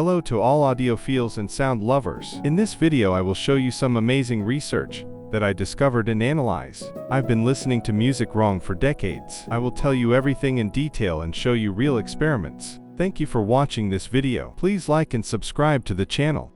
Hello to all audiophiles and sound lovers. In this video I will show you some amazing research that I discovered and analyze. I've been listening to music wrong for decades. I will tell you everything in detail and show you real experiments. Thank you for watching this video. Please like and subscribe to the channel.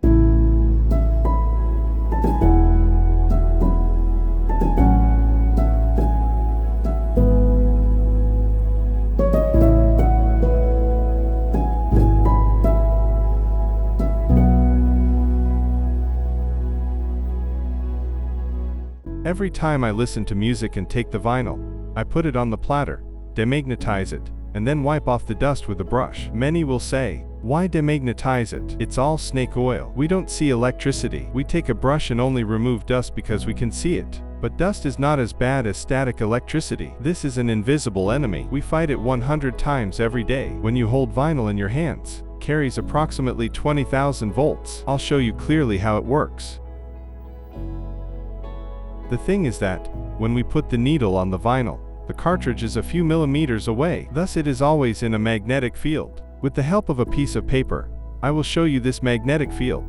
Every time I listen to music and take the vinyl, I put it on the platter, demagnetize it, and then wipe off the dust with a brush. Many will say, why demagnetize it? It's all snake oil. We don't see electricity. We take a brush and only remove dust because we can see it. But dust is not as bad as static electricity. This is an invisible enemy. We fight it 100 times every day. When you hold vinyl in your hands, it carries approximately 20,000 volts. I'll show you clearly how it works. The thing is that, when we put the needle on the vinyl, the cartridge is a few millimeters away, thus it is always in a magnetic field. With the help of a piece of paper, I will show you this magnetic field.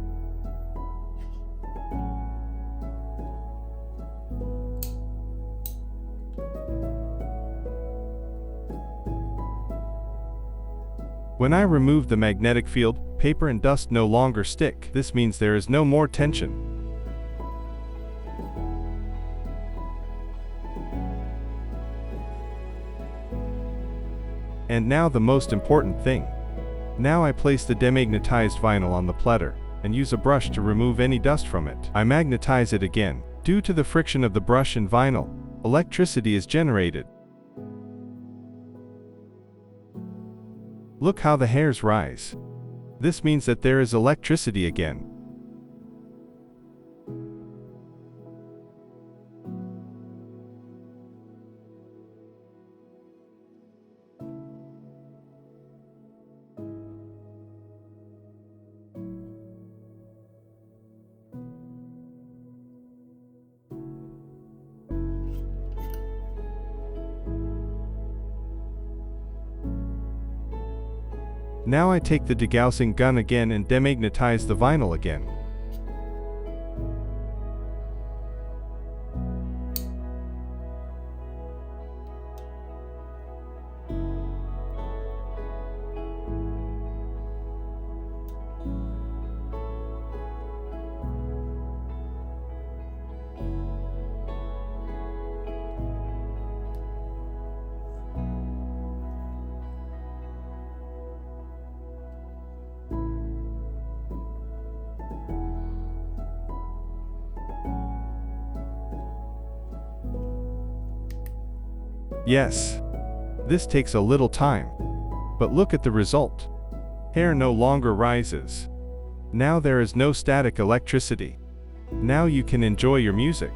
When I remove the magnetic field, paper and dust no longer stick. This means there is no more tension. And now the most important thing. Now I place the demagnetized vinyl on the platter, and use a brush to remove any dust from it. I magnetize it again. Due to the friction of the brush and vinyl, electricity is generated. Look how the hairs rise. This means that there is electricity again. Now I take the degaussing gun again and demagnetize the vinyl again. Yes, this takes a little time, but look at the result. Hair no longer rises. Now there is no static electricity. Now you can enjoy your music.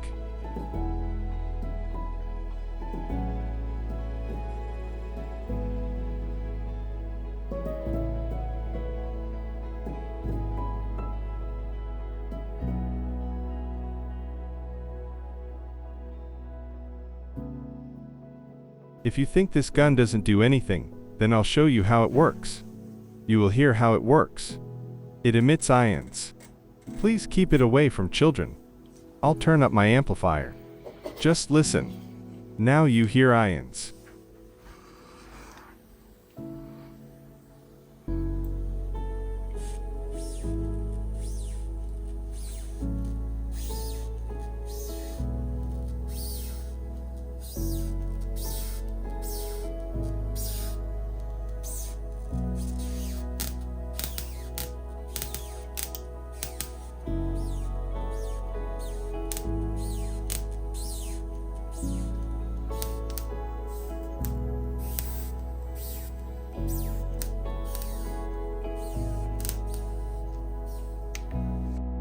If you think this gun doesn't do anything, then I'll show you how it works. You will hear how it works. It emits ions. Please keep it away from children. I'll turn up my amplifier. Just listen. Now you hear ions.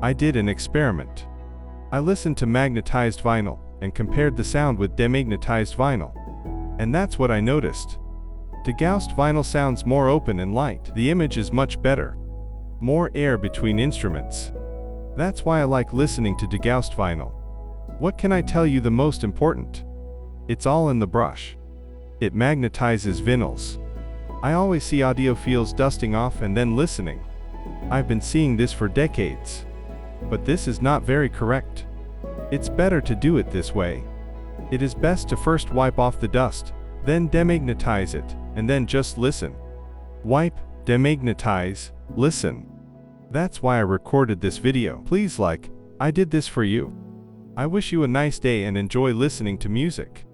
I did an experiment. I listened to magnetized vinyl and compared the sound with demagnetized vinyl. And that's what I noticed. Degaussed vinyl sounds more open and light. The image is much better. More air between instruments. That's why I like listening to degaussed vinyl. What can I tell you the most important? It's all in the brush. It magnetizes vinyls. I always see audiophiles dusting off and then listening. I've been seeing this for decades. But this is not very correct. It's better to do it this way. It is best to first wipe off the dust, then demagnetize it, and then just listen. Wipe, demagnetize, listen. That's why I recorded this video. Please like, I did this for you. I wish you a nice day and enjoy listening to music.